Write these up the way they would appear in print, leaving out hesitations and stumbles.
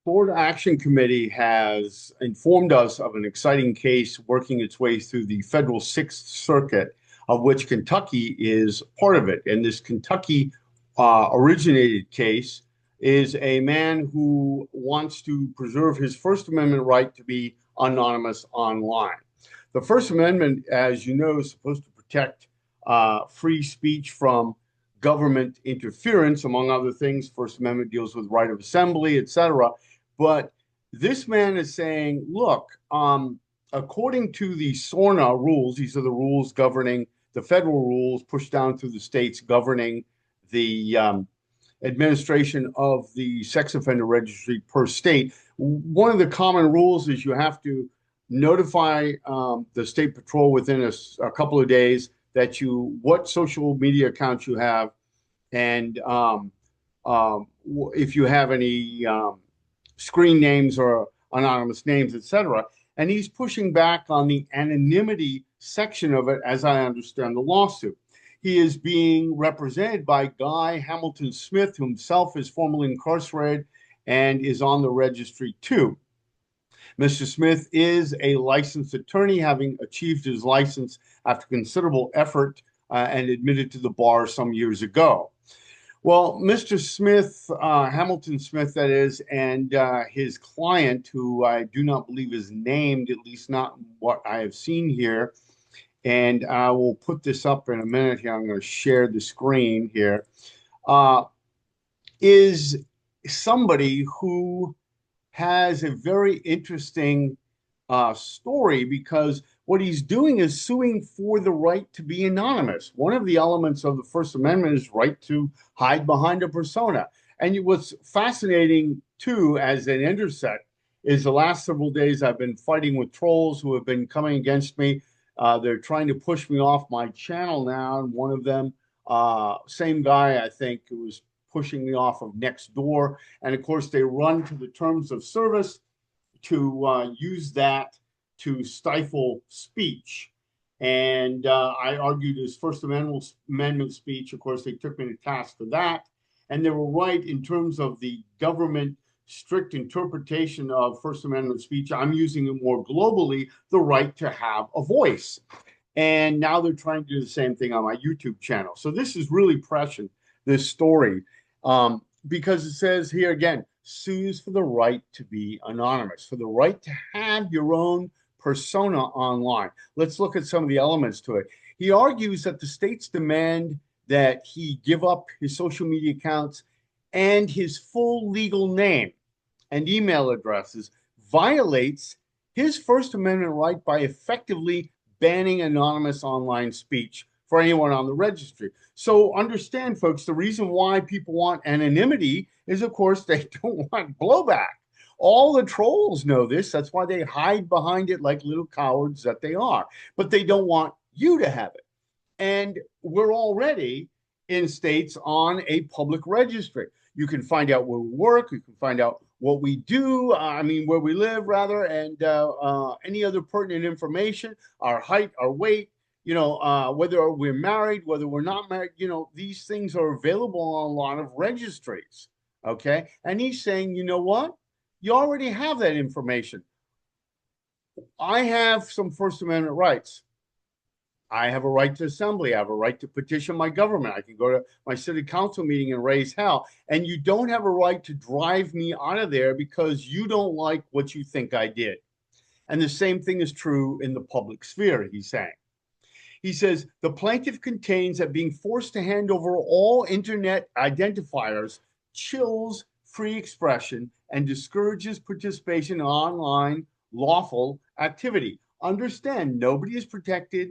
Board Action Committee has informed us of an exciting case working its way through the federal Sixth Circuit, of which Kentucky is part of it. And this Kentucky originated case is a man who wants to preserve his First Amendment right to be anonymous online. The First Amendment, as you know, is supposed to protect free speech from government interference, among other things. First Amendment deals with right of assembly, etc. But this man is saying, look, according to the SORNA rules, these are the rules governing the federal rules pushed down through the states governing the administration of the sex offender registry per state. One of the common rules is you have to notify the state patrol within a couple of days that what social media accounts you have, and if you have any screen names or anonymous names, etc. And he's pushing back on the anonymity section of it, as I understand the lawsuit. He is being represented by Guy Hamilton Smith, who himself is formerly incarcerated and is on the registry too. Mr. Smith is a licensed attorney, having achieved his license after considerable effort and admitted to the bar some years ago. Well, Mr. Smith, Hamilton Smith, that is, and his client, who I do not believe is named, at least not what I have seen here, and I will put this up in a minute here. I'm going to share the screen here. Is somebody who has a very interesting story, because what he's doing is suing for the right to be anonymous. One of the elements of the First Amendment is right to hide behind a persona. And what's fascinating, too, as an intersect, is the last several days I've been fighting with trolls who have been coming against me. They're trying to push me off my channel now. And one of them, same guy, I think, who was pushing me off of Nextdoor. And of course, they run to the terms of service to use that to stifle speech. And I argued his First Amendment speech. Of course, they took me to task for that. And they were right in terms of the government strict interpretation of First Amendment speech. I'm using it more globally, the right to have a voice. And now they're trying to do the same thing on my YouTube channel. So this is really prescient, this story, because it says here again, sues for the right to be anonymous, for the right to have your own persona online. Let's look at some of the elements to it. He argues that the states demand that he give up his social media accounts and his full legal name and email addresses violates his First Amendment right by effectively banning anonymous online speech for anyone on the registry. So understand, folks, the reason why people want anonymity is, of course, they don't want blowback. All the trolls know this. That's why they hide behind it like little cowards that they are. But they don't want you to have it. And we're already in states on a public registry. You can find out where we work. You can find out what we do, where we live, rather, and any other pertinent information, our height, our weight, whether we're married, whether we're not married, these things are available on a lot of registries, okay? And he's saying, you know what? You already have that information. I have some First Amendment rights. I have a right to assembly. I have a right to petition my government. I can go to my city council meeting and raise hell. And you don't have a right to drive me out of there because you don't like what you think I did. And the same thing is true in the public sphere, he's saying. He says, the plaintiff contains that being forced to hand over all internet identifiers chills free expression and discourages participation in online lawful activity. Understand, nobody is protected,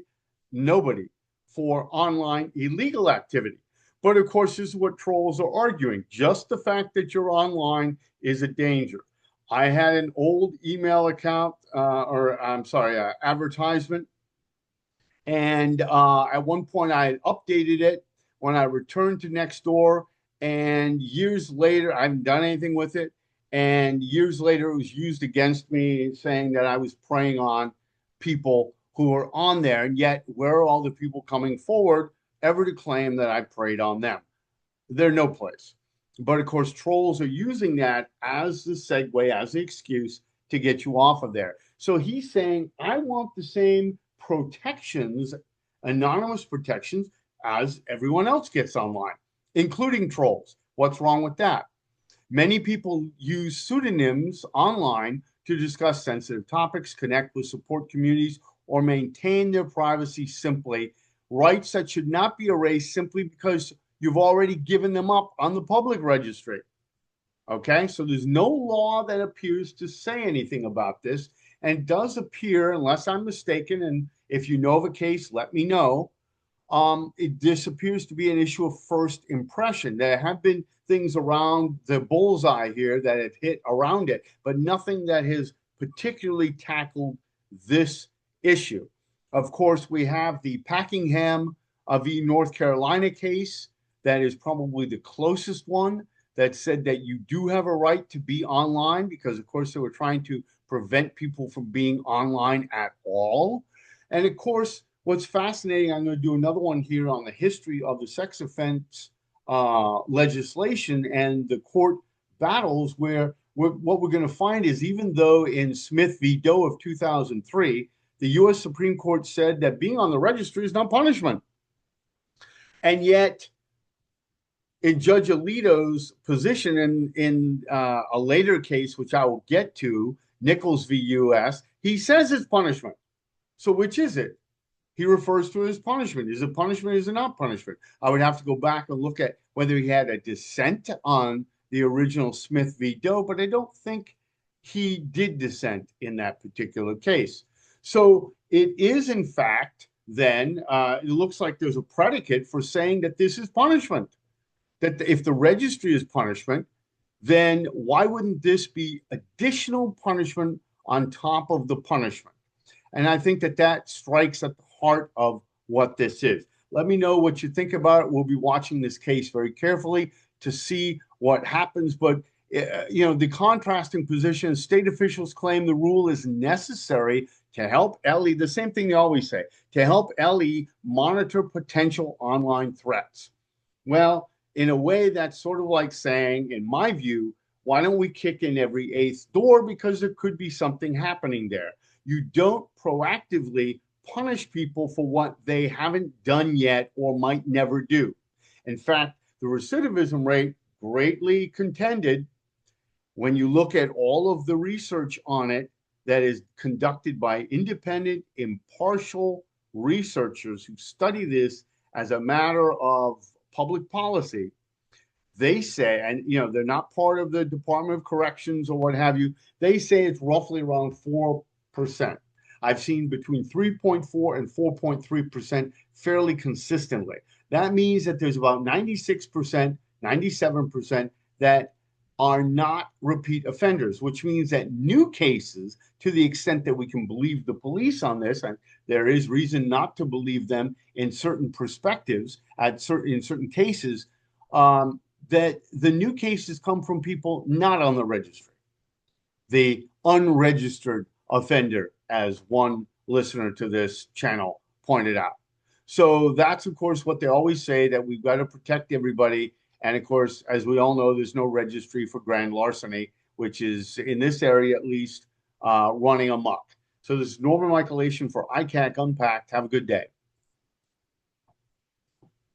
nobody, for online illegal activity. But of course, this is what trolls are arguing. Just the fact that you're online is a danger. I had an old email account, advertisement. And at one point I had updated it when I returned to Nextdoor. And years later, I haven't done anything with it. And years later, it was used against me, saying that I was preying on people who are on there. And yet, where are all the people coming forward ever to claim that I preyed on them? They're no place. But of course, trolls are using that as the segue, as the excuse to get you off of there. So he's saying, I want the same protections, anonymous protections, as everyone else gets online, including trolls. What's wrong with that? Many people use pseudonyms online to discuss sensitive topics, connect with support communities, or maintain their privacy simply. Rights that should not be erased simply because you've already given them up on the public registry. Okay, so there's no law that appears to say anything about this, and does appear, unless I'm mistaken, and if you know of a case, let me know. This appears to be an issue of first impression. There have been things around the bullseye here that have hit around it, but nothing that has particularly tackled this issue. Of course, we have the Packingham v. North Carolina case that is probably the closest one, that said that you do have a right to be online because, of course, they were trying to prevent people from being online at all. And of course, what's fascinating, I'm going to do another one here on the history of the sex offense legislation and the court battles, where what we're going to find is, even though in Smith v. Doe of 2003, the U.S. Supreme Court said that being on the registry is not punishment. And yet, in Judge Alito's position in a later case, which I will get to, Nichols v. U.S., he says it's punishment. So which is it? He refers to it as punishment. Is it punishment? Is it not punishment? I would have to go back and look at whether he had a dissent on the original Smith v. Doe, but I don't think he did dissent in that particular case. So it is, in fact, then, it looks like there's a predicate for saying that this is punishment. That if the registry is punishment, then why wouldn't this be additional punishment on top of the punishment? And I think that that strikes at the heart of what this is. Let me know what you think about it. We'll be watching this case very carefully to see what happens. But, the contrasting position, state officials claim the rule is necessary to help Ellie, the same thing they always say, to help Ellie monitor potential online threats. Well, in a way, that's sort of like saying, in my view, why don't we kick in every eighth door, because there could be something happening there. You don't proactively punish people for what they haven't done yet or might never do. In fact, the recidivism rate, greatly contended, when you look at all of the research on it that is conducted by independent, impartial researchers who study this as a matter of public policy, they say, and they're not part of the Department of Corrections or what have you, they say it's roughly around 4%. I've seen between 3.4 and 4.3% fairly consistently. That means that there's about 96%, 97% that are not repeat offenders, which means that new cases, to the extent that we can believe the police on this, and there is reason not to believe them in certain perspectives, in certain cases, that the new cases come from people not on the registry, the unregistered offender, as one listener to this channel pointed out. So that's, of course, what they always say, that we've got to protect everybody. And of course, as we all know, there's no registry for grand larceny, which is, in this area at least, running amok. So this is Norman Michaelation for ICAC Unpacked. Have a good day.